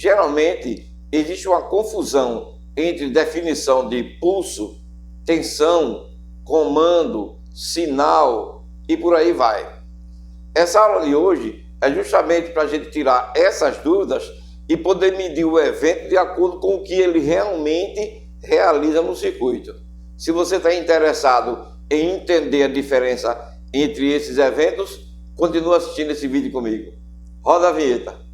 Geralmente, existe uma confusão entre definição de pulso, tensão, comando, sinal e por aí vai. Essa aula de hoje é justamente para a gente tirar essas dúvidas e poder medir o evento de acordo com o que ele realmente realiza no circuito. Se você está interessado em entender a diferença entre esses eventos, continue assistindo esse vídeo comigo. Roda a vinheta.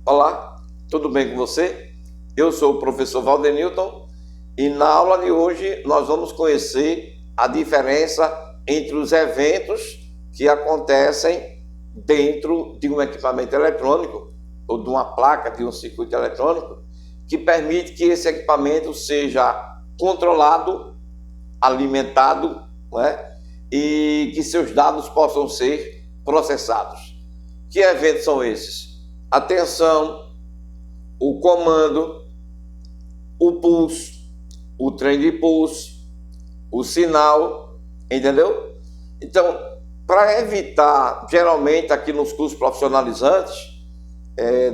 Olá, tudo bem com você? Eu sou o professor Valdenilton e na aula de hoje nós vamos conhecer a diferença entre os eventos que acontecem dentro de um equipamento eletrônico ou de uma placa de um circuito eletrônico que permite que esse equipamento seja controlado, alimentado, né? E que seus dados possam ser processados. Que eventos são esses? A tensão, o comando, o pulso, o trem de pulso, o sinal, entendeu? Então, para evitar, geralmente aqui nos cursos profissionalizantes,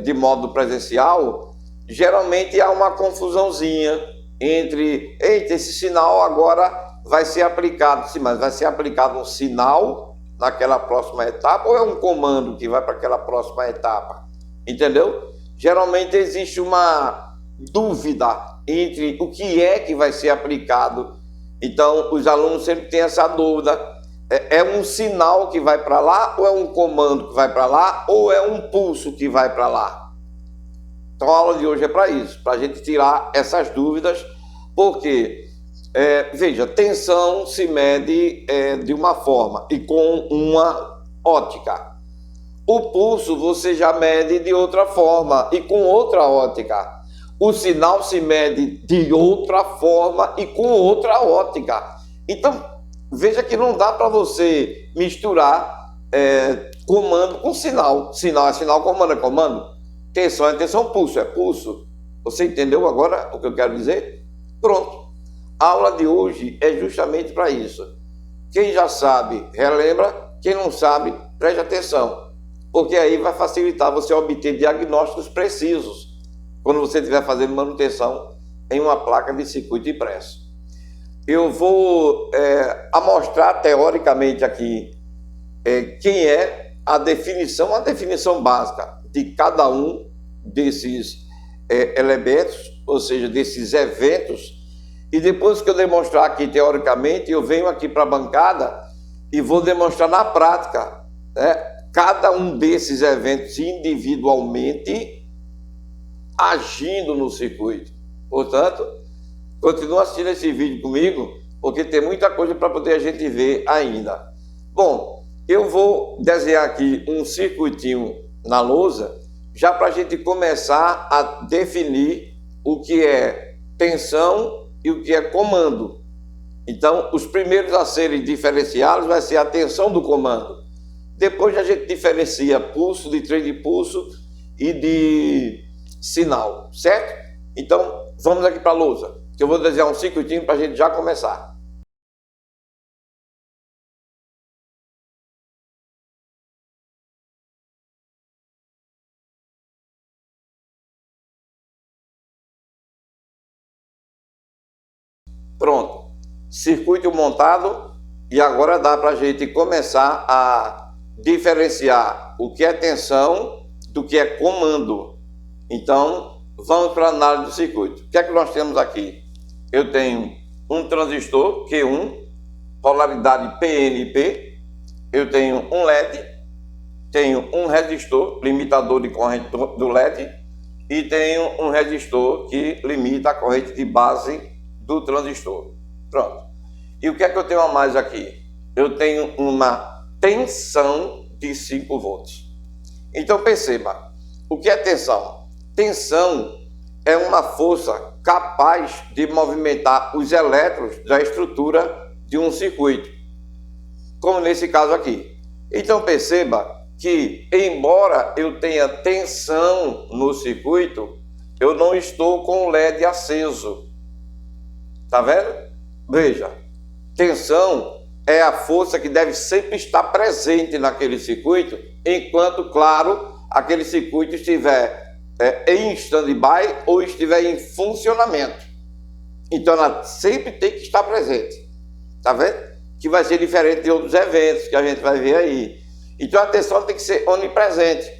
de modo presencial, geralmente há uma confusãozinha entre, eita, esse sinal agora vai ser aplicado, sim, mas vai ser aplicado um sinal naquela próxima etapa ou é um comando que vai para aquela próxima etapa? Entendeu? Geralmente existe uma dúvida entre o que é que vai ser aplicado. Então, os alunos sempre têm essa dúvida. É um sinal que vai para lá ou é um comando que vai para lá ou é um pulso que vai para lá? Então, a aula de hoje é para isso, para a gente tirar essas dúvidas, porque, veja, tensão se mede de uma forma e com uma ótica. O pulso você já mede de outra forma e com outra ótica. O sinal se mede de outra forma e com outra ótica. Então, veja que não dá para você misturar comando com sinal. Sinal é sinal, comando é comando. Tensão é tensão, pulso é pulso. Você entendeu agora o que eu quero dizer? Pronto. A aula de hoje é justamente para isso. Quem já sabe, relembra. Quem não sabe, preste atenção. Porque aí vai facilitar você obter diagnósticos precisos quando você estiver fazendo manutenção em uma placa de circuito impresso. Eu vou amostrar teoricamente aqui quem é a definição básica de cada um desses elementos, ou seja, desses eventos, e depois que eu demonstrar aqui teoricamente, eu venho aqui para a bancada e vou demonstrar na prática, né? Cada um desses eventos individualmente agindo no circuito. Portanto, continua assistindo esse vídeo comigo, porque tem muita coisa para poder a gente ver ainda. Bom, eu vou desenhar aqui um circuitinho na lousa, já para a gente começar a definir o que é tensão e o que é comando. Então, os primeiros a serem diferenciados vai ser a tensão do comando. Depois a gente diferencia pulso, de trem de pulso e de sinal, certo? Então, vamos aqui para a lousa, que eu vou desenhar um circuitinho para a gente já começar. Pronto, circuito montado e agora dá para a gente começar a diferenciar o que é tensão do que é comando. Então, vamos para a análise do circuito. O que é que nós temos aqui? Eu tenho um transistor Q1, polaridade PNP, eu tenho um LED, tenho um resistor, limitador de corrente do LED, e tenho um resistor que limita a corrente de base do transistor. Pronto. E o que é que eu tenho a mais aqui? Eu tenho uma tensão de 5 volts. Então perceba, o que é tensão? Tensão é uma força capaz de movimentar os elétrons da estrutura de um circuito, como nesse caso aqui. Então perceba que, embora eu tenha tensão no circuito, eu não estou com o LED aceso. Tá vendo? Veja, tensão é a força que deve sempre estar presente naquele circuito, enquanto, claro, aquele circuito estiver em stand-by ou estiver em funcionamento. Então ela sempre tem que estar presente, tá vendo? Que vai ser diferente de outros eventos que a gente vai ver aí. Então a tensão tem que ser onipresente,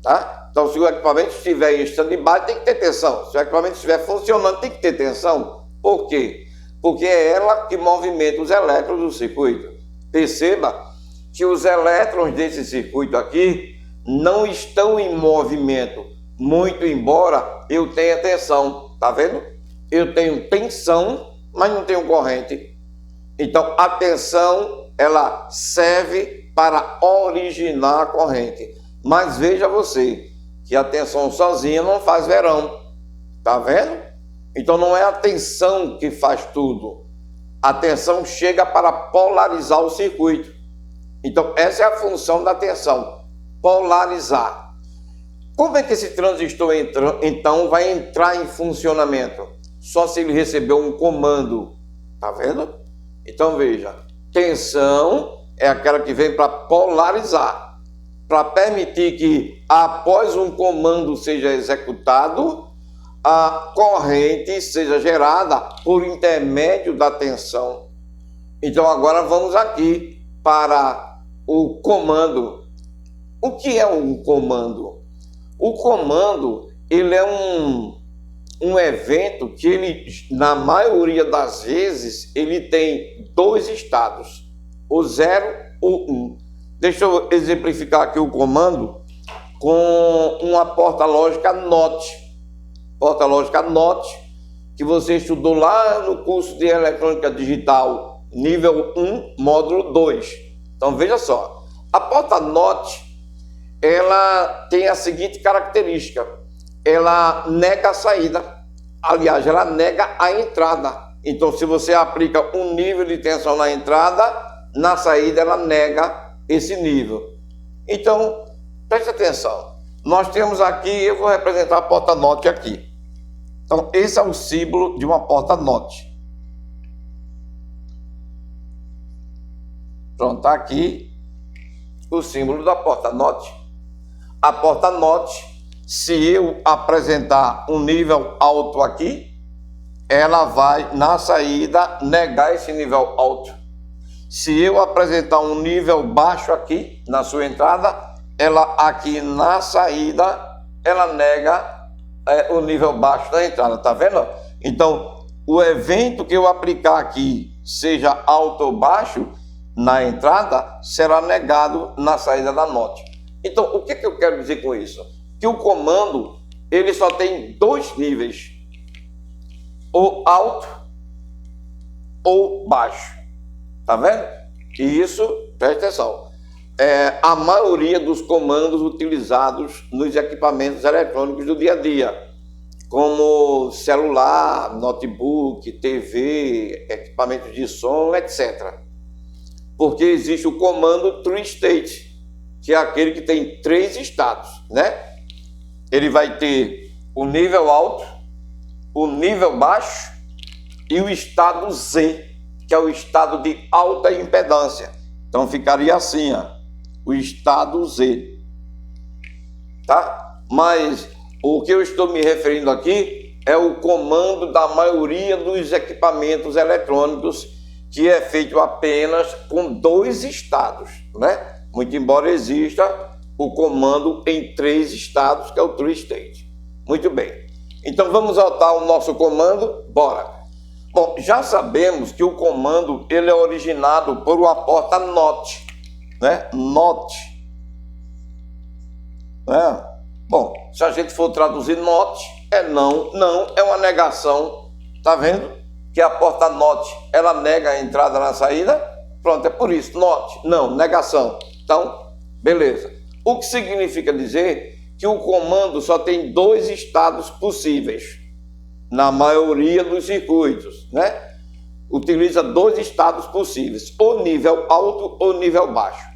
tá? Então se o equipamento estiver em stand-by, tem que ter tensão. Se o equipamento estiver funcionando, tem que ter tensão. Por quê? Porque é ela que movimenta os elétrons do circuito. Perceba que os elétrons desse circuito aqui não estão em movimento, muito embora eu tenha tensão, tá vendo? Eu tenho tensão, mas não tenho corrente. Então a tensão, ela serve para originar a corrente. Mas veja você, que a tensão sozinha não faz verão, tá vendo? Então não é a tensão que faz tudo. A tensão chega para polarizar o circuito. Então essa é a função da tensão, polarizar. Como é que esse transistor então vai entrar em funcionamento? Só se ele receber um comando, tá vendo? Então veja, tensão é aquela que vem para polarizar, para permitir que após um comando seja executado, a corrente seja gerada por intermédio da tensão. Então agora vamos aqui para o comando. O que é um comando? O comando, ele é um evento que ele, na maioria das vezes, ele tem dois estados, o 0 ou 1. Deixa eu exemplificar aqui o comando com uma porta lógica NOT. Porta lógica NOT, que você estudou lá no curso de eletrônica digital, nível 1, módulo 2. Então veja só, a porta NOT, ela tem a seguinte característica: ela nega a saída, aliás, ela nega a entrada. Então se você aplica um nível de tensão na entrada, na saída ela nega esse nível. Então preste atenção, nós temos aqui, eu vou representar a porta NOT aqui. Então, esse é o símbolo de uma porta NOT. Pronto, está aqui o símbolo da porta NOT. A porta NOT, se eu apresentar um nível alto aqui, ela vai, na saída, negar esse nível alto. Se eu apresentar um nível baixo aqui, na sua entrada, ela aqui na saída, ela nega o nível baixo da entrada, tá vendo? Então, o evento que eu aplicar aqui, seja alto ou baixo, na entrada, será negado na saída da NOT. Então, o que eu quero dizer com isso? Que o comando, ele só tem dois níveis, ou alto ou baixo, tá vendo? E isso, presta atenção, a maioria dos comandos utilizados nos equipamentos eletrônicos do dia a dia, como celular, notebook, TV, equipamentos de som, etc. Porque existe o comando Three State, que é aquele que tem 3 estados, né? Ele vai ter o nível alto, o nível baixo e o estado Z, que é o estado de alta impedância. Então ficaria assim, ó, o estado Z, tá? Mas o que eu estou me referindo aqui é o comando da maioria dos equipamentos eletrônicos, que é feito apenas com 2 estados, né? Muito embora exista o comando em 3 estados, que é o Three State. Muito bem. Então vamos voltar ao nosso comando, bora. Bom, já sabemos que o comando, ele é originado por uma porta NOT, né? NOT, né? Bom, se a gente for traduzir NOT, é não, é uma negação, tá vendo? Que a porta NOT, ela nega a entrada na saída, pronto, é por isso, NOT, não, negação. Então, beleza. O que significa dizer que o comando só tem 2 estados possíveis, na maioria dos circuitos, né? Utiliza 2 estados possíveis, ou nível alto ou nível baixo.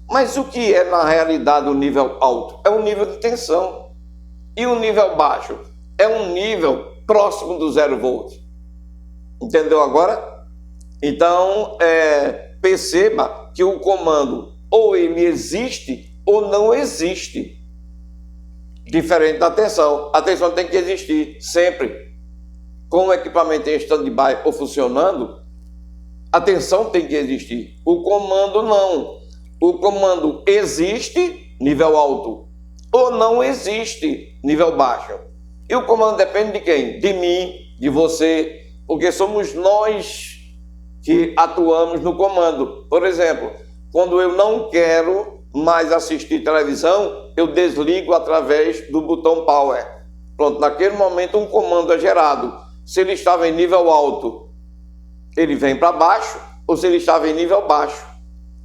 Mas o que é na realidade o nível alto? É um nível de tensão. E o nível baixo é um nível próximo do 0 volt. Entendeu agora? Então, perceba que o comando ou ele existe ou não existe. Diferente da tensão. A tensão tem que existir sempre. Com o equipamento em stand-by ou funcionando, a tensão tem que existir. O comando não. O comando existe, nível alto, ou não existe, nível baixo. E o comando depende de quem? De mim, de você, porque somos nós que atuamos no comando. Por exemplo, quando eu não quero mais assistir televisão, eu desligo através do botão Power. Pronto, naquele momento um comando é gerado. Se ele estava em nível alto, ele vem para baixo, ou se ele estava em nível baixo,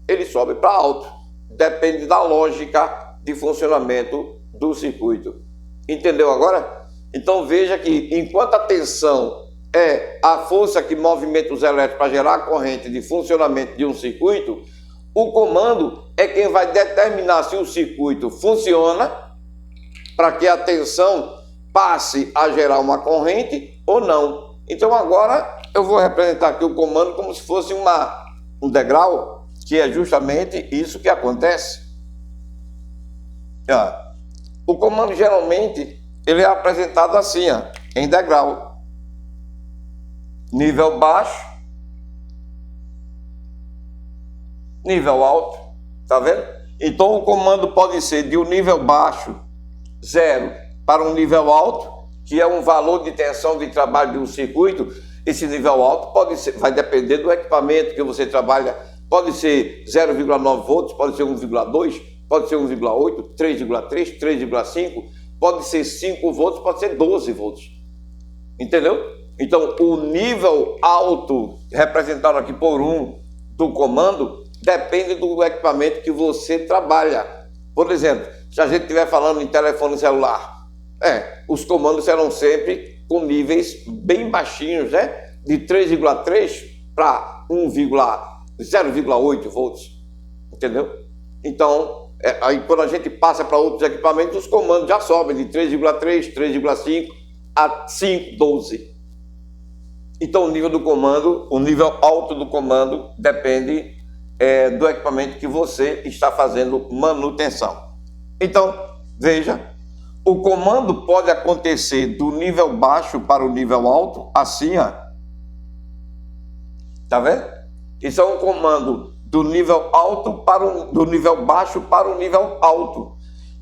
ele sobe para alto. Depende da lógica de funcionamento do circuito. Entendeu agora? Então veja que enquanto a tensão é a força que movimenta os elétrons para gerar a corrente de funcionamento de um circuito, o comando é quem vai determinar se o circuito funciona para que a tensão passe a gerar uma corrente ou não. Então agora eu vou representar aqui o comando como se fosse um degrau, que é justamente isso que acontece. O comando geralmente ele é apresentado assim, em degrau. Nível baixo, nível alto, tá vendo? Então o comando pode ser de um nível baixo, 0, para um nível alto, que é um valor de tensão de trabalho de um circuito. Esse nível alto pode ser, vai depender do equipamento que você trabalha, pode ser 0,9 volts, pode ser 1,2, pode ser 1,8, 3,3, 3,5, pode ser 5 volts, pode ser 12 volts. Entendeu? Então, o nível alto, representado aqui por 1 do comando, depende do equipamento que você trabalha. Por exemplo, se a gente estiver falando em telefone celular, os comandos serão sempre com níveis bem baixinhos, né? De 3,3 para 0,8 volts. Entendeu? Então, aí quando a gente passa para outros equipamentos, os comandos já sobem de 3,3, 3,5 a 5, 12. Então, o nível do comando, o nível alto do comando depende do equipamento que você está fazendo manutenção. Então, veja, o comando pode acontecer do nível baixo para o nível alto, assim, tá vendo? Isso é um comando do nível alto do nível baixo para o nível alto.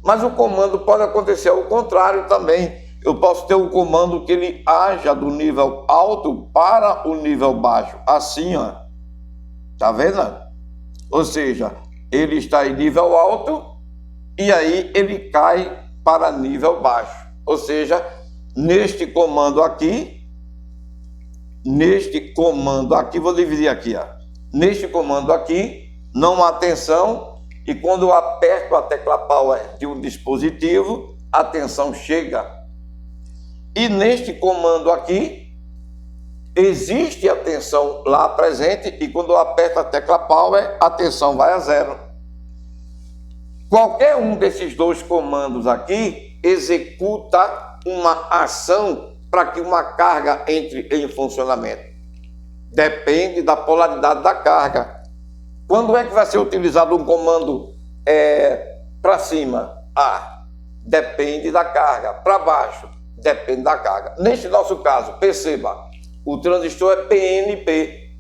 Mas o comando pode acontecer ao contrário também. Eu posso ter um comando que ele haja do nível alto para o nível baixo, assim, tá vendo? Ou seja, ele está em nível alto e aí ele cai para nível baixo. Ou seja, neste comando aqui, vou dividir aqui, neste comando aqui, não há tensão, e quando eu aperto a tecla Power de um dispositivo, a tensão chega. E neste comando aqui, existe a tensão lá presente, e quando eu aperto a tecla Power, a tensão vai a 0. Qualquer um desses dois comandos aqui executa uma ação para que uma carga entre em funcionamento. Depende da polaridade da carga. Quando é que vai ser utilizado um comando para cima? Depende da carga. Para baixo? Depende da carga. Neste nosso caso, perceba, o transistor é PNP.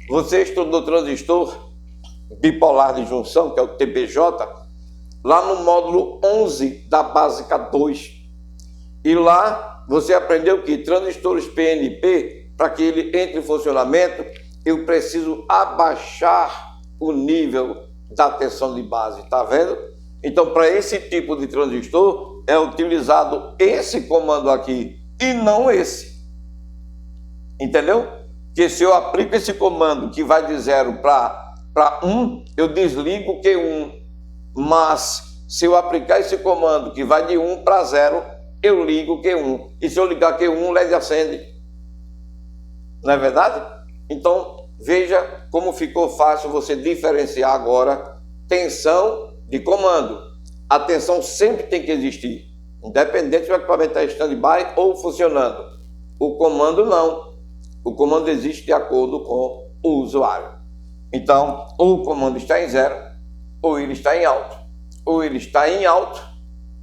Você estudou transistor bipolar de junção, que é o TBJ, lá no módulo 11 da básica 2. E lá você aprendeu que transistores PNP, para que ele entre em funcionamento, eu preciso abaixar o nível da tensão de base, tá vendo? Então, para esse tipo de transistor, é utilizado esse comando aqui e não esse. Entendeu? Que se eu aplico esse comando que vai de 0 para 1, eu desligo o Q1. Mas se eu aplicar esse comando que vai de 1 para 0, eu ligo o Q1. E se eu ligar Q1, o LED acende. Não é verdade? Então, veja como ficou fácil você diferenciar agora tensão de comando. A tensão sempre tem que existir, independente se o equipamento está em stand-by ou funcionando. O comando não. O comando existe de acordo com o usuário. Então, ou o comando está em zero, ou ele está em alto, ou ele está em alto,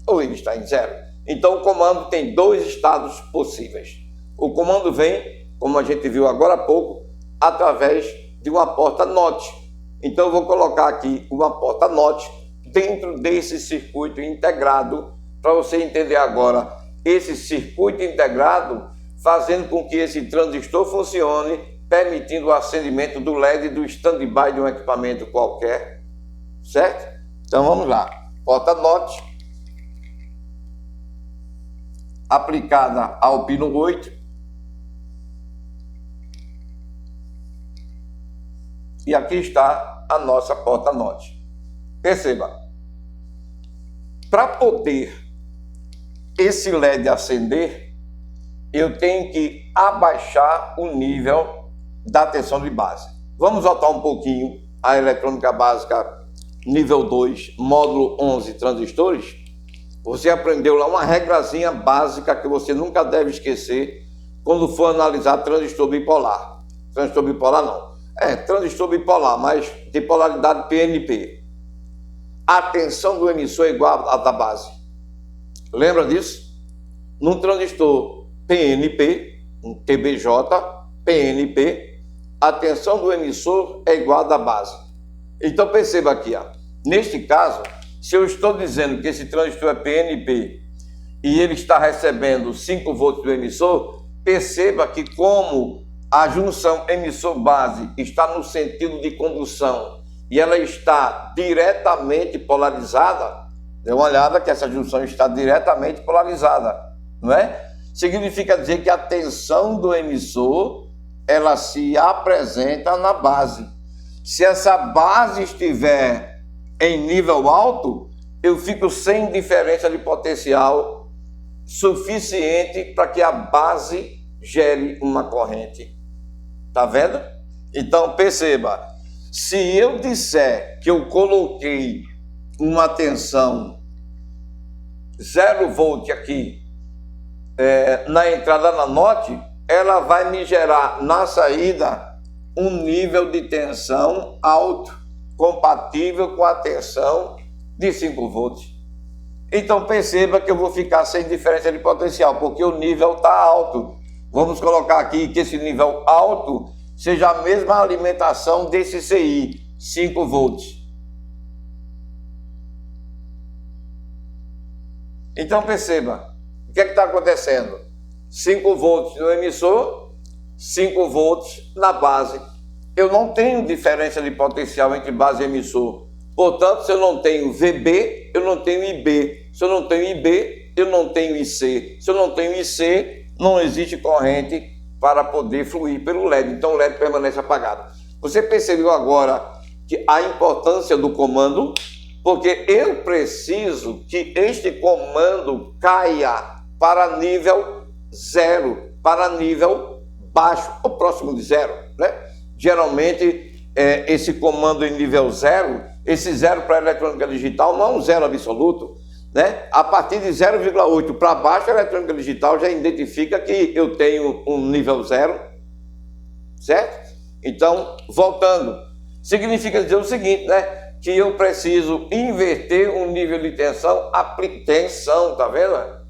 ou ele está em zero. Então, o comando tem dois estados possíveis. O comando vem, como a gente viu agora há pouco, através de uma porta NOT. Então, eu vou colocar aqui uma porta NOT dentro desse circuito integrado, para você entender agora esse circuito integrado, fazendo com que esse transistor funcione, permitindo o acendimento do LED do stand-by de um equipamento qualquer, certo? Então, vamos lá. Porta NOT aplicada ao pino 8. E aqui está a nossa porta NOT. Perceba, para poder esse LED acender, eu tenho que abaixar o nível da tensão de base. Vamos voltar um pouquinho à eletrônica básica nível 2, módulo 11 transistores. Você aprendeu lá uma regrazinha básica que você nunca deve esquecer quando for analisar transistor bipolar. Transistor bipolar não. Transistor bipolar, mas de polaridade PNP. A tensão do emissor é igual à da base. Lembra disso? Num transistor PNP, um TBJ, PNP, a tensão do emissor é igual à da base. Então perceba aqui, ó. Neste caso, se eu estou dizendo que esse transistor é PNP e ele está recebendo 5 volts do emissor, perceba que como a junção emissor-base está no sentido de condução e ela está diretamente polarizada, dê uma olhada que essa junção está diretamente polarizada, não é? Significa dizer que a tensão do emissor, ela se apresenta na base. Se essa base estiver em nível alto, eu fico sem diferença de potencial suficiente para que a base gere uma corrente. Tá vendo? Então perceba, se eu disser que eu coloquei uma tensão 0 volt aqui na entrada na NOT, ela vai me gerar na saída um nível de tensão alto, compatível com a tensão de 5 volts. Então perceba que eu vou ficar sem diferença de potencial, porque o nível está alto. Vamos colocar aqui que esse nível alto seja a mesma alimentação desse CI, 5 volts. Então perceba, o que é que está acontecendo? 5 volts no emissor, 5 volts na base. Eu não tenho diferença de potencial entre base e emissor. Portanto, se eu não tenho VB, eu não tenho IB. Se eu não tenho IB, eu não tenho IC. Se eu não tenho IC, não existe corrente para poder fluir pelo LED. Então o LED permanece apagado. Você percebeu agora que a importância do comando? Porque eu preciso que este comando caia para nível 0, para nível baixo, ou próximo de 0, né? Geralmente, esse comando em nível 0, esse 0 para a eletrônica digital não é um 0 absoluto, né? A partir de 0,8 para baixo, a eletrônica digital já identifica que eu tenho um nível 0, certo? Então, voltando, significa dizer o seguinte, né? Que eu preciso inverter um nível de tensão, tensão, tá vendo?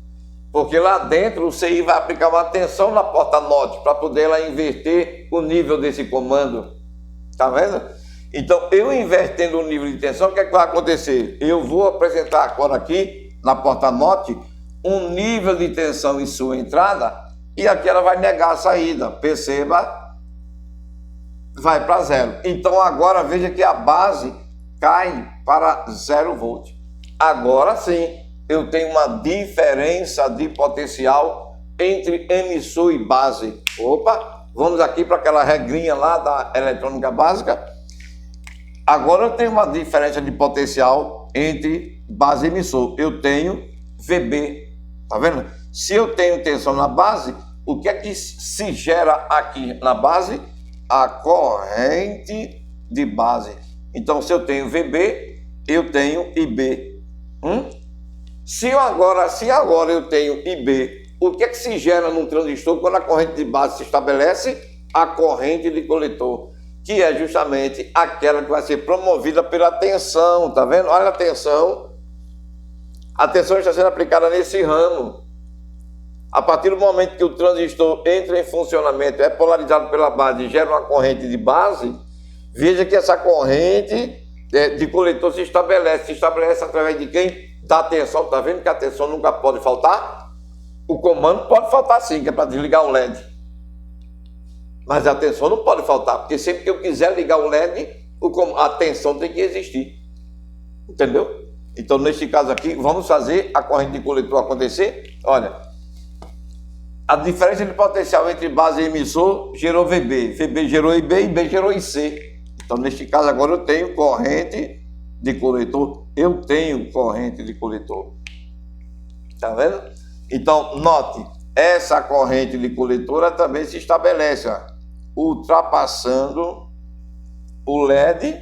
Porque lá dentro o CI vai aplicar uma tensão na porta NOT para poder ela inverter o nível desse comando. Tá vendo? Então, eu invertendo o nível de tensão, o que é que vai acontecer? Eu vou apresentar agora aqui, na porta NOT, um nível de tensão em sua entrada e aqui ela vai negar a saída. Perceba, vai para 0. Então, agora veja que a base cai para 0 volt. Agora sim, eu tenho uma diferença de potencial entre emissor e base. Opa, vamos aqui para aquela regrinha lá da eletrônica básica. Agora eu tenho uma diferença de potencial entre base e emissor. Eu tenho VB, tá vendo? Se eu tenho tensão na base, o que é que se gera aqui na base? A corrente de base. Então, se eu tenho VB, eu tenho IB. Se agora eu tenho IB, o que é que se gera num transistor quando a corrente de base se estabelece? A corrente de coletor. que é justamente aquela que vai ser promovida pela tensão, tá vendo? Olha a tensão. A tensão está sendo aplicada nesse ramo. A partir do momento que o transistor entra em funcionamento, é polarizado pela base e gera uma corrente de base, veja que essa corrente de coletor se estabelece através de quem? Da tensão. Tá vendo que a tensão nunca pode faltar? O comando pode faltar sim, que é para desligar o LED. Mas a tensão não pode faltar, porque sempre que eu quiser ligar o LED, a tensão tem que existir. Entendeu? Então, neste caso aqui, vamos fazer a corrente de coletor acontecer. Olha, a diferença de potencial entre base e emissor gerou VB. VB gerou IB e IB gerou IC. Então, neste caso, agora eu tenho corrente de coletor. Eu tenho corrente de coletor. Tá vendo? Então, note, essa corrente de coletora também se estabelece, ó, ultrapassando o LED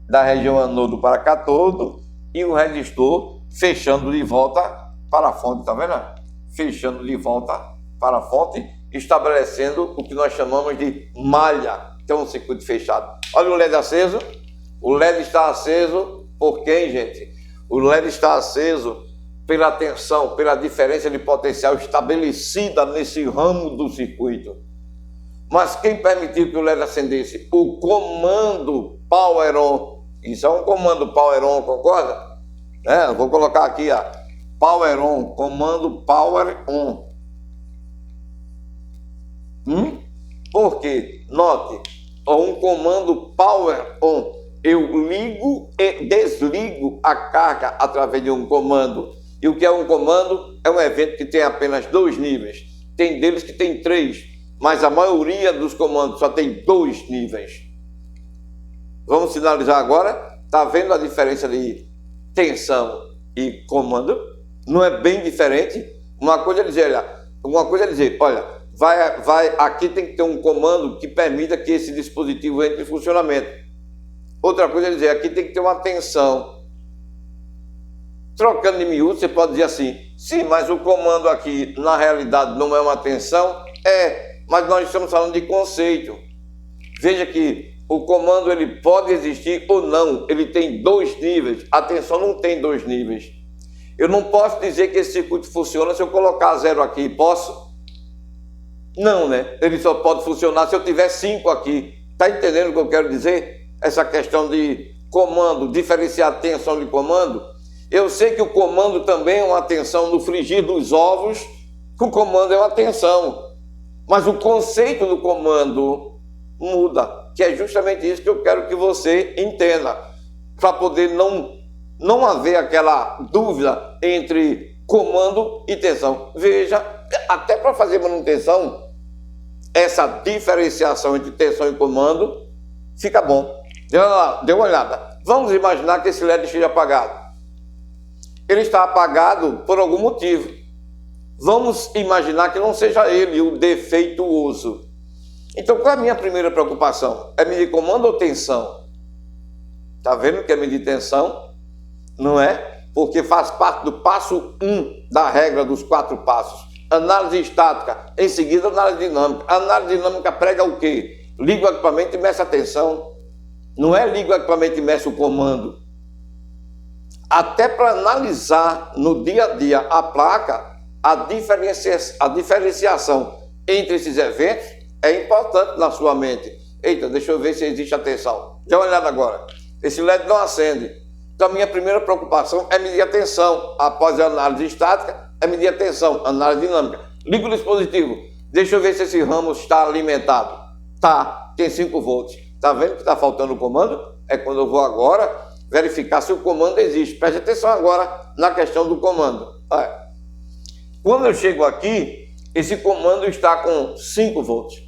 da região anodo para cátodo e o resistor fechando de volta para a fonte, tá vendo? Fechando de volta para a fonte, estabelecendo o que nós chamamos de malha, que é um circuito fechado. Olha o LED aceso. O LED está aceso por quem, gente? O LED está aceso pela tensão, pela diferença de potencial estabelecida nesse ramo do circuito. Mas quem permitiu que o LED acendesse? O comando Power On. Isso é um comando Power On, concorda? Vou colocar aqui, ó, Power On, comando Power On. Por quê? Note, um comando Power On. Eu ligo e desligo a carga através de um comando. E o que é um comando? É um evento que tem apenas 2 níveis. Tem deles que tem 3, mas a maioria dos comandos só tem 2 níveis. Vamos sinalizar agora. Está vendo a diferença de tensão e comando? Não é bem diferente? Uma coisa é dizer, olha, aqui tem que ter um comando que permita que esse dispositivo entre em funcionamento. Outra coisa é dizer, aqui tem que ter uma tensão. Trocando de miúdo, você pode dizer assim, sim, mas o comando aqui, na realidade, não é uma tensão? Mas nós estamos falando de conceito. Veja que o comando ele pode existir ou não, ele tem 2 níveis, a tensão não tem 2 níveis. Eu não posso dizer que esse circuito funciona se eu colocar 0 aqui, posso? Não, né? Ele só pode funcionar se eu tiver 5 aqui. Está entendendo o que eu quero dizer? Essa questão de comando, diferenciar tensão de comando. Eu sei que o comando também é uma tensão no frigir dos ovos, que o comando é uma tensão. Mas o conceito do comando muda, que é justamente isso que eu quero que você entenda, para poder não haver aquela dúvida entre comando e tensão. Veja, até para fazer manutenção, essa diferenciação entre tensão e comando fica bom. Dê uma olhada. Vamos imaginar que esse LED esteja apagado. Ele está apagado por algum motivo. Vamos imaginar que não seja ele o defeituoso. Então, qual é a minha primeira preocupação? É medir comando ou tensão? Está vendo que é medir tensão? Não é? Porque faz parte do passo 1 da regra dos 4 passos. Análise estática, em seguida análise dinâmica. A análise dinâmica prega o quê? Liga o equipamento e meça a tensão. Não é liga o equipamento e meça o comando. Até para analisar no dia a dia a placa, a diferenciação entre esses eventos é importante na sua mente. Eita, deixa eu ver se existe a tensão. Dê uma olhada agora. Esse LED não acende. Então a minha primeira preocupação é medir a tensão. Após a análise estática, é medir a tensão, análise dinâmica. Liga o dispositivo. Deixa eu ver se esse ramo está alimentado. Tá, tem 5 volts. Tá vendo que está faltando o comando? É quando eu vou agora verificar se o comando existe. Preste atenção agora na questão do comando. Olha. Quando eu chego aqui, esse comando está com 5 volts.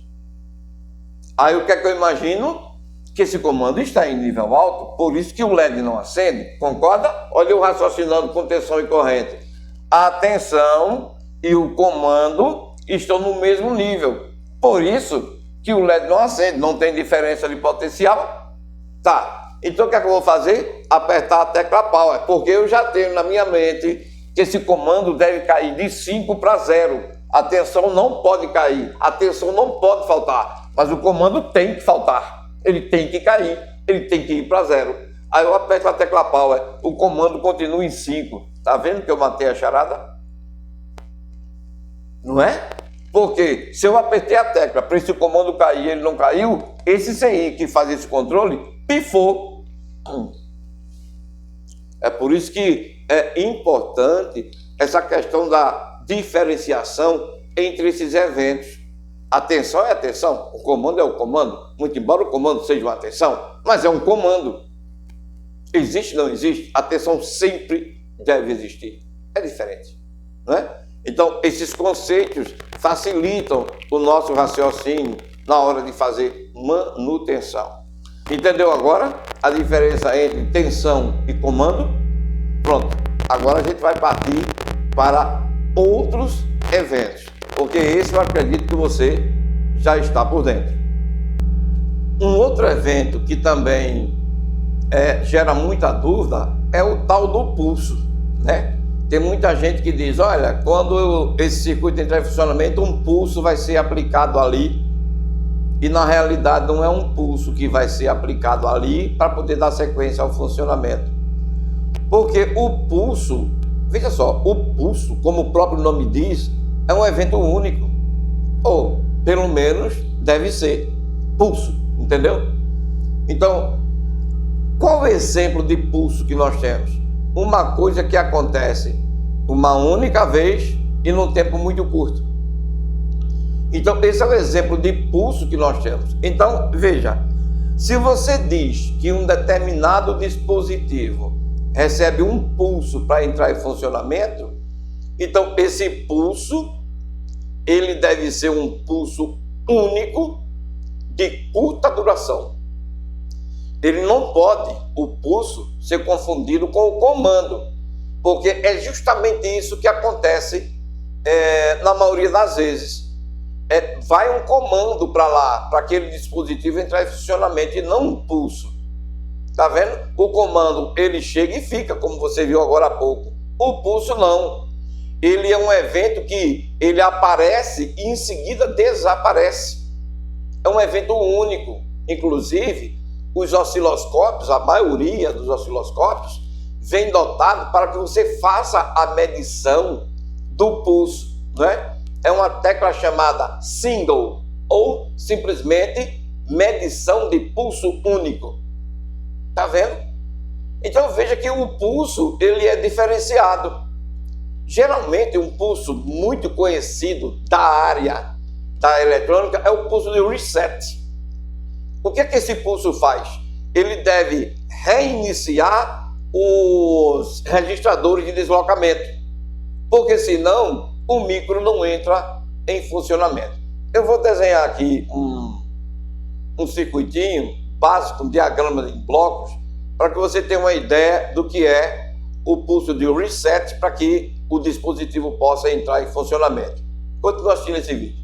Aí o que é que eu imagino? Que esse comando está em nível alto, por isso que o LED não acende. Concorda? Olha eu raciocinando com tensão e corrente. A tensão e o comando estão no mesmo nível. Por isso que o LED não acende, não tem diferença de potencial. Tá. Então o que é que eu vou fazer? Apertar a tecla Power, porque eu já tenho na minha mente que esse comando deve cair de 5 para 0. A tensão não pode cair, a tensão não pode faltar, mas o comando tem que faltar. Ele tem que cair, ele tem que ir para 0. Aí eu aperto a tecla power, o comando continua em 5. Tá vendo que eu matei a charada? Não é? Porque se eu apertei a tecla para esse comando cair e ele não caiu, esse CI que faz esse controle pifou. É por isso que é importante essa questão da diferenciação entre esses eventos. Atenção é atenção, o comando é o comando, muito embora o comando seja uma atenção, mas é um comando. Existe ou não existe? A atenção sempre deve existir. É diferente, não é? Então, esses conceitos facilitam o nosso raciocínio na hora de fazer manutenção. Entendeu agora a diferença entre tensão e comando? Pronto, agora a gente vai partir para outros eventos, porque esse eu acredito que você já está por dentro. Um outro evento que também gera muita dúvida é o tal do pulso, né? Tem muita gente que diz, olha, quando esse circuito entrar em funcionamento, um pulso vai ser aplicado ali, e na realidade não é um pulso que vai ser aplicado ali para poder dar sequência ao funcionamento. Porque o pulso, veja só, o pulso, como o próprio nome diz, é um evento único, ou pelo menos deve ser pulso, entendeu? Então, qual o exemplo de pulso que nós temos? Uma coisa que acontece uma única vez e num tempo muito curto. Então, esse é o exemplo de pulso que nós temos. Então, veja, se você diz que um determinado dispositivo recebe um pulso para entrar em funcionamento, então esse pulso, ele deve ser um pulso único de curta duração. Ele não pode, o pulso, ser confundido com o comando, porque é justamente isso que acontece na maioria das vezes. Vai um comando para lá, para aquele dispositivo entrar em funcionamento, e não um pulso. Tá vendo? O comando, ele chega e fica, como você viu agora há pouco. O pulso não. Ele é um evento que ele aparece e em seguida desaparece. É um evento único. Inclusive, os osciloscópios, a maioria dos osciloscópios, vem dotado para que você faça a medição do pulso, né? É uma tecla chamada single, ou simplesmente medição de pulso único. Tá vendo? Então veja que o pulso, ele é diferenciado. Geralmente um pulso muito conhecido da área da eletrônica é o pulso de reset. O que é que esse pulso faz? Ele deve reiniciar os registradores de deslocamento, porque senão o micro não entra em funcionamento. Eu vou desenhar aqui um circuitinho básico, um diagrama em blocos, para que você tenha uma ideia do que é o pulso de reset, para que o dispositivo possa entrar em funcionamento. Continua assistindo esse vídeo.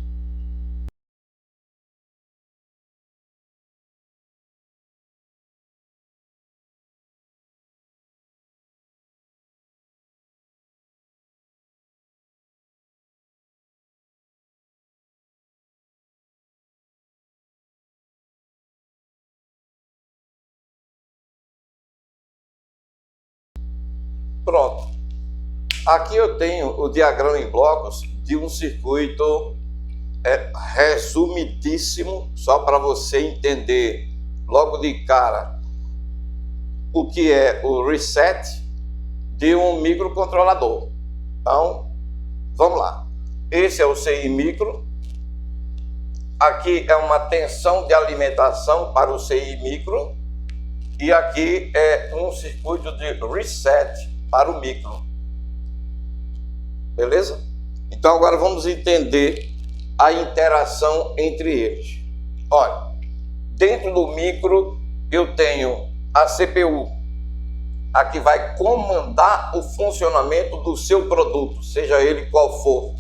Pronto. Aqui eu tenho o diagrama em blocos de um circuito resumidíssimo, só para você entender logo de cara o que é o reset de um microcontrolador. Então, vamos lá. Esse é o CI micro. Aqui é uma tensão de alimentação para o CI micro. E aqui é um circuito de reset para o micro. Beleza? Então agora vamos entender a interação entre eles. Olha, dentro do micro eu tenho a CPU, a que vai comandar o funcionamento do seu produto, seja ele qual for.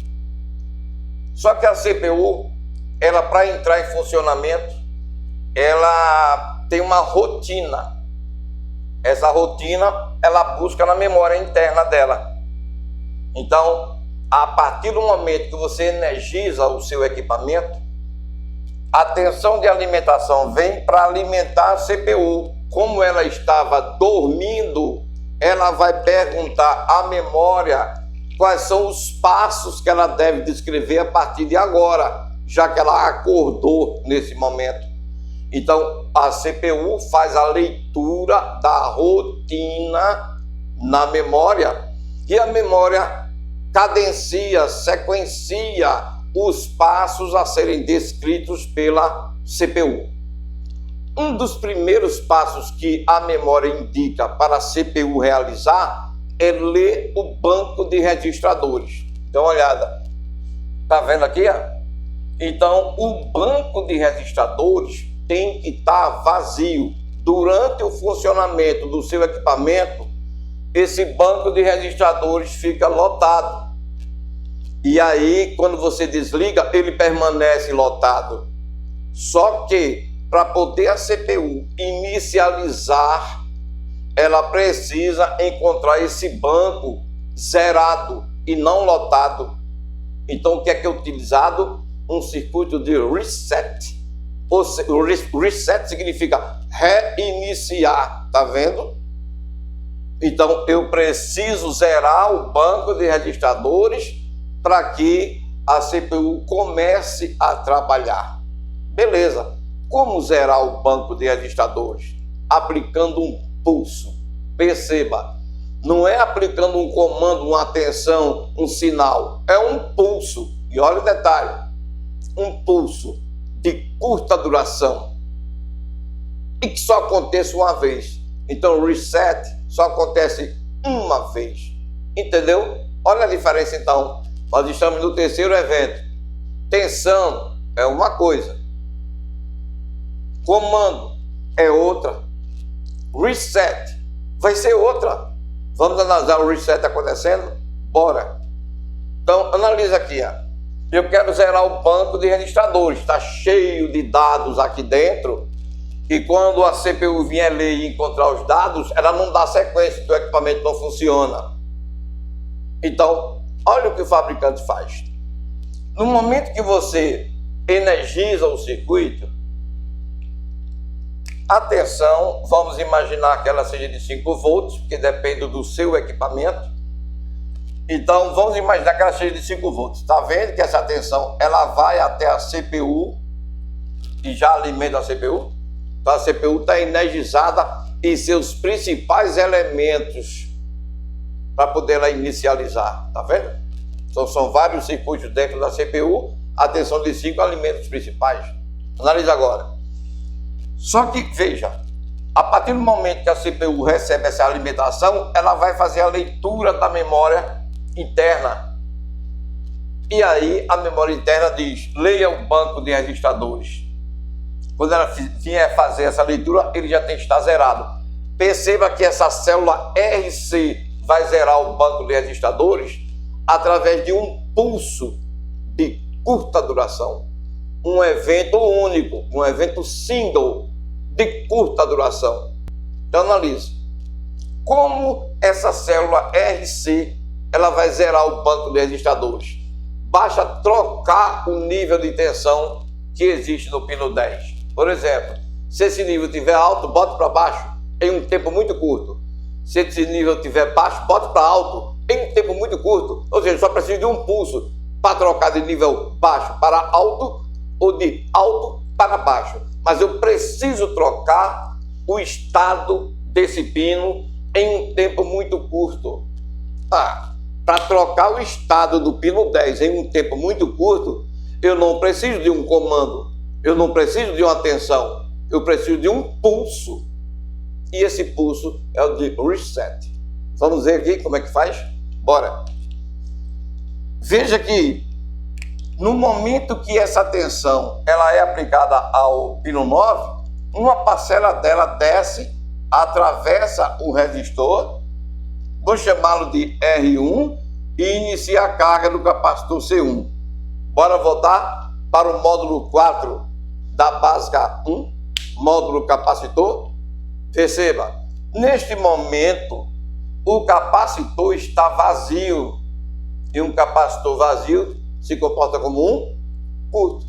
Só que a CPU, ela, para entrar em funcionamento, ela tem uma rotina. Essa rotina, ela busca na memória interna dela. Então, a partir do momento que você energiza o seu equipamento, a tensão de alimentação vem para alimentar a CPU. Como ela estava dormindo, ela vai perguntar à memória quais são os passos que ela deve descrever a partir de agora, já que ela acordou nesse momento. Então, a CPU faz a leitura da rotina na memória e a memória cadencia, sequencia os passos a serem descritos pela CPU. Um dos primeiros passos que a memória indica para a CPU realizar é ler o banco de registradores. Dá uma olhada. Tá vendo aqui? Ó? Então, o banco de registradores tem que estar vazio. Durante o funcionamento do seu equipamento, esse banco de registradores fica lotado. E aí, quando você desliga, ele permanece lotado. Só que, para poder a CPU inicializar, ela precisa encontrar esse banco zerado e não lotado. Então, o que é utilizado? Um circuito de reset. O reset significa reiniciar, tá vendo? Então, eu preciso zerar o banco de registradores para que a CPU comece a trabalhar. Beleza. Como zerar o banco de registradores? Aplicando um pulso. Perceba, não é aplicando um comando, uma tensão, um sinal. É um pulso. E olha o detalhe. Um pulso de curta duração. E que só acontece uma vez. Então, o reset só acontece uma vez. Entendeu? Olha a diferença, então. Nós estamos no terceiro evento. Tensão é uma coisa. Comando é outra. Reset vai ser outra. Vamos analisar o reset acontecendo? Bora. Então, analisa aqui. Ó. Eu quero zerar o banco de registradores. Está cheio de dados aqui dentro. E quando a CPU vier ler e encontrar os dados, ela não dá sequência, o equipamento não funciona. Então, olha o que o fabricante faz. No momento que você energiza o circuito, a tensão, vamos imaginar que ela seja de 5 volts, porque depende do seu equipamento. Então, vamos imaginar que ela seja de 5 volts. Está vendo que essa tensão, ela vai até a CPU e já alimenta a CPU? Então, a CPU está energizada e seus principais elementos para poder ela inicializar. Está vendo? Então, são vários circuitos dentro da CPU. A tensão de 5 alimenta os principais. Analisa agora. Só que, veja, a partir do momento que a CPU recebe essa alimentação, ela vai fazer a leitura da memória interna. E aí, a memória interna diz, leia o banco de registradores. Quando ela vier fazer essa leitura, ele já tem que estar zerado. Perceba que essa célula RC vai zerar o banco de registradores através de um pulso de curta duração. Um evento único, um evento single de curta duração. Então, analise. Como essa célula RC ela vai zerar o banco de registradores? Basta trocar o nível de tensão que existe no pino 10. Por exemplo, se esse nível estiver alto, bote para baixo em um tempo muito curto. Se esse nível estiver baixo, bote para alto em um tempo muito curto. Ou seja, só precisa de um pulso para trocar de nível baixo para alto ou de alto para baixo. Mas eu preciso trocar o estado desse pino em um tempo muito curto. Para trocar o estado do pino 10 em um tempo muito curto, eu não preciso de um comando, eu não preciso de uma tensão, eu preciso de um pulso. E esse pulso é o de reset. Vamos ver aqui como é que faz? Bora! Veja que no momento que essa tensão ela é aplicada ao pino 9, uma parcela dela desce, atravessa o resistor, vou chamá-lo de R1 e inicia a carga do capacitor C1. Bora voltar para o módulo 4 da básica 1, módulo capacitor. Perceba, neste momento o capacitor está vazio e um capacitor vazio se comporta como um curto.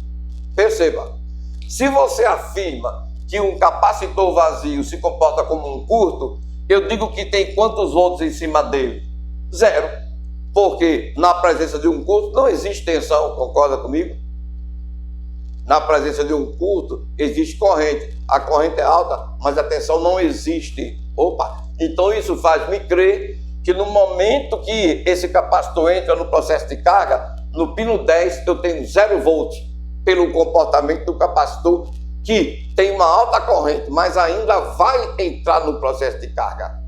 Perceba, Se você afirma que um capacitor vazio se comporta como um curto, eu digo que tem quantos volts em cima dele? Zero. Porque na presença de um curto não existe tensão, concorda comigo? Na presença de um curto existe corrente. A corrente é alta, mas a tensão não existe. Opa! Então isso faz-me crer que no momento que esse capacitor entra no processo de carga, no pino 10 eu tenho 0 volts pelo comportamento do capacitor, que tem uma alta corrente, mas ainda vai entrar no processo de carga.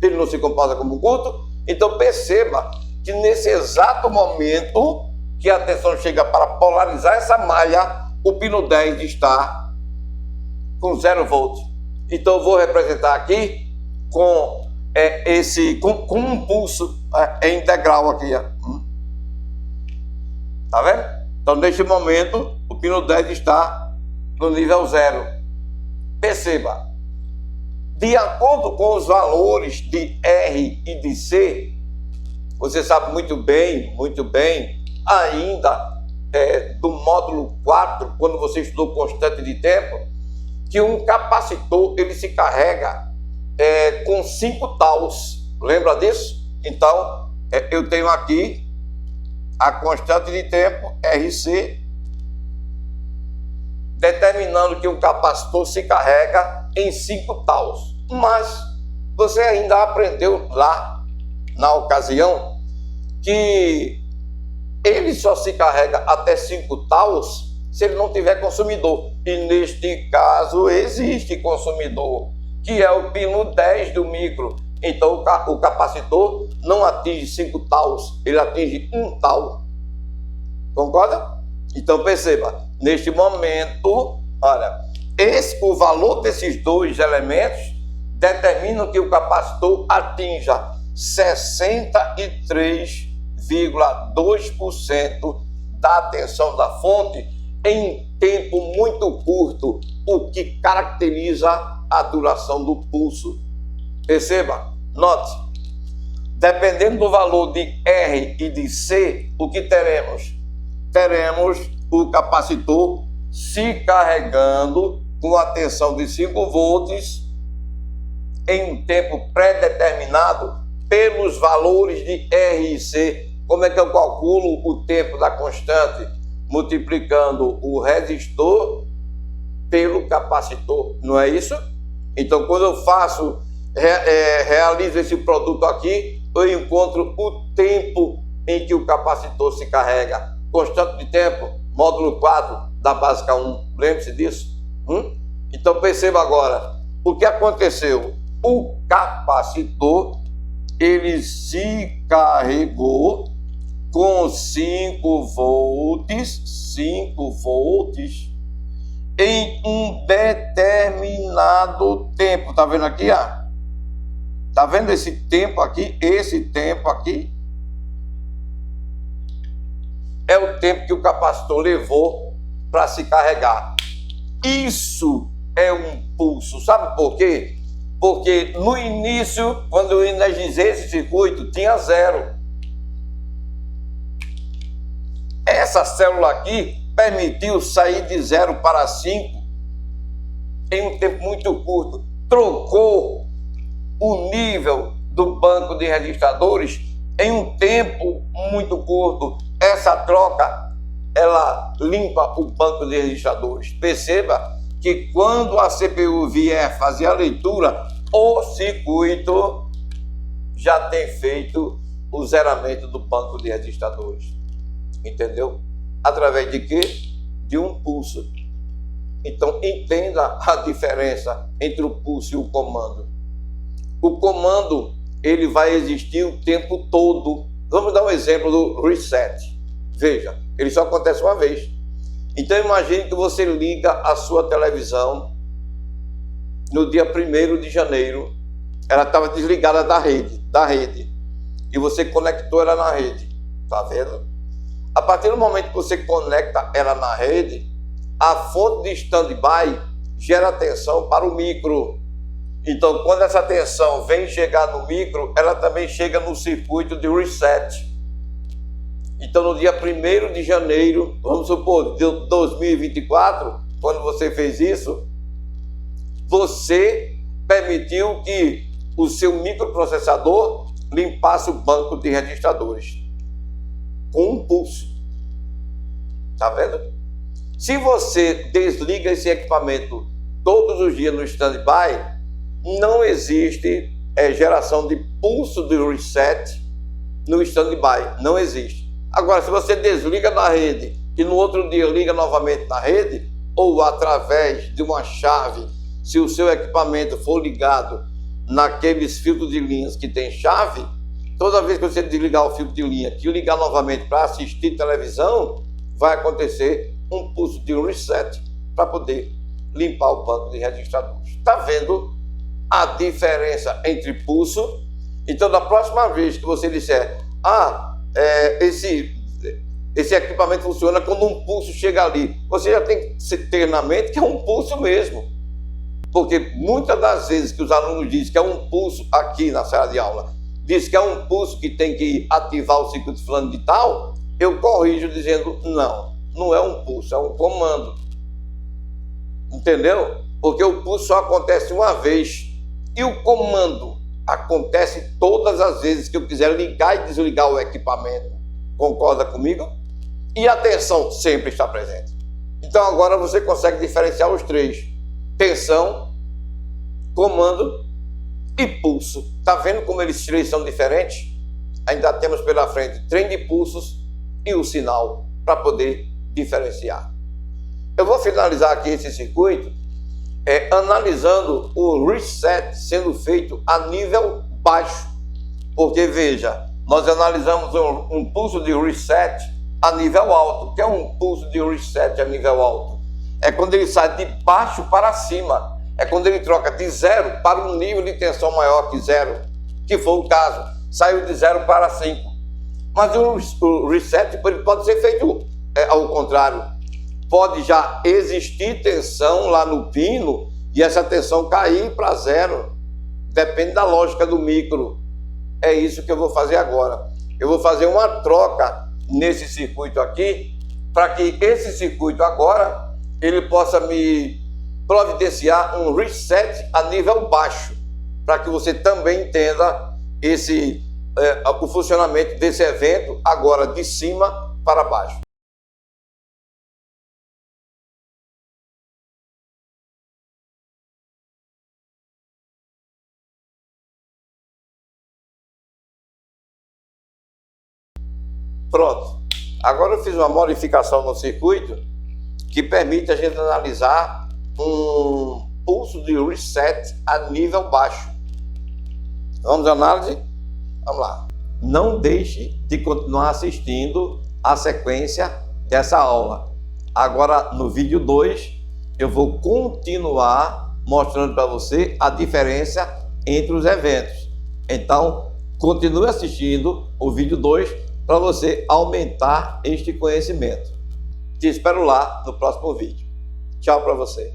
Ele não se comporta como um curto. Então perceba que nesse exato momento que a tensão chega para polarizar essa malha, o pino 10 está com 0 volts. Então eu vou representar aqui com com um pulso integral aqui. Tá vendo? Então neste momento o pino 10 está no nível 0. Perceba, de acordo com os valores de R e de C, você sabe muito bem, ainda do módulo 4, quando você estudou constante de tempo, que um capacitor ele se carrega com 5 taus. Lembra disso? Então, eu tenho aqui a constante de tempo, RC, determinando que um capacitor se carrega em 5 taus. Mas você ainda aprendeu lá, na ocasião, que ele só se carrega até 5 taus se ele não tiver consumidor. E neste caso existe consumidor, que é o pino 10 do micro. Então o capacitor não atinge 5 taus, ele atinge 1 tau. Concorda? Então perceba, neste momento, olha, o valor desses dois elementos determinam que o capacitor atinja 63,2% da tensão da fonte em tempo muito curto, o que caracteriza a duração do pulso. Perceba, note, dependendo do valor de R e de C, o que teremos? Teremos o capacitor se carregando com a tensão de 5 volts em um tempo pré-determinado pelos valores de R e C. Como é que eu calculo o tempo da constante? Multiplicando o resistor pelo capacitor, não é isso? Então, quando eu realizo esse produto aqui, eu encontro o tempo em que o capacitor se carrega. Constante de tempo, módulo 4 da básica 1. Lembre-se disso? Então, perceba agora o que aconteceu. O capacitor, ele se carregou com 5 volts em um determinado tempo. Tá vendo aqui, Tá vendo esse tempo aqui? Esse tempo aqui é o tempo que o capacitor levou para se carregar. Isso é um pulso. Sabe por quê? Porque no início, quando eu energizei esse circuito, tinha 0. Essa célula aqui permitiu sair de 0 para 5 em um tempo muito curto. Trocou o nível do banco de registradores em um tempo muito curto. Essa troca, ela limpa o banco de registradores. Perceba que quando a CPU vier fazer a leitura, o circuito já tem feito o zeramento do banco de registradores. Entendeu? Através de quê? De um pulso. Então, entenda a diferença entre o pulso e o comando. O comando, ele vai existir o tempo todo. Vamos dar um exemplo do reset. Veja, ele só acontece uma vez. Então, imagine que você liga a sua televisão no dia 1º de janeiro. Ela estava desligada da rede. E você conectou ela na rede. Tá vendo? A partir do momento que você conecta ela na rede, a fonte de stand-by gera tensão para o micro. Então, quando essa tensão vem chegar no micro, ela também chega no circuito de reset. Então, no dia 1º de janeiro, vamos supor, de 2024, quando você fez isso, você permitiu que o seu microprocessador limpasse o banco de registradores com um pulso. Tá vendo? Se você desliga esse equipamento todos os dias no standby, não existe geração de pulso de reset no standby. Não existe. Agora, se você desliga na rede e no outro dia liga novamente na rede, ou através de uma chave, se o seu equipamento for ligado naqueles filtros de linhas que tem chave, toda vez que você desligar o filtro de linha e ligar novamente para assistir televisão, vai acontecer um pulso de reset para poder limpar o banco de registradores. Está vendo a diferença entre pulso? Então, da próxima vez que você disser, esse equipamento funciona quando um pulso chega ali, você já tem que ter na mente que é um pulso mesmo. Porque muitas das vezes que os alunos dizem que é um pulso aqui na sala de aula, diz que é um pulso que tem que ativar o circuito fulano de tal, eu corrijo dizendo, não é um pulso, é um comando. Entendeu? Porque o pulso só acontece uma vez. E o comando acontece todas as vezes que eu quiser ligar e desligar o equipamento. Concorda comigo? E a tensão sempre está presente. Então agora você consegue diferenciar os três: tensão, comando e pulso. Tá vendo como eles três são diferentes? Ainda temos pela frente trem de pulsos e o sinal para poder diferenciar. Eu vou finalizar aqui esse circuito analisando o reset sendo feito a nível baixo. Porque veja, nós analisamos um pulso de reset a nível alto. O que é um pulso de reset a nível alto? É quando ele sai de baixo para cima. É quando ele troca de 0 para um nível de tensão maior que 0, que foi o caso. Saiu de 0 para 5. Mas o reset pode ser feito ao contrário. Pode já existir tensão lá no pino e essa tensão cair para 0. Depende da lógica do micro. É isso que eu vou fazer agora. Eu vou fazer uma troca nesse circuito aqui, para que esse circuito agora ele possa me providenciar um reset a nível baixo, para que você também entenda o funcionamento desse evento agora de cima para baixo. Pronto. Agora eu fiz uma modificação no circuito que permite a gente analisar um pulso de reset a nível baixo. Vamos à análise? Vamos lá. Não deixe de continuar assistindo a sequência dessa aula. Agora, no vídeo 2, eu vou continuar mostrando para você a diferença entre os eventos. Então, continue assistindo o vídeo 2 para você aumentar este conhecimento. Te espero lá no próximo vídeo. Tchau para você.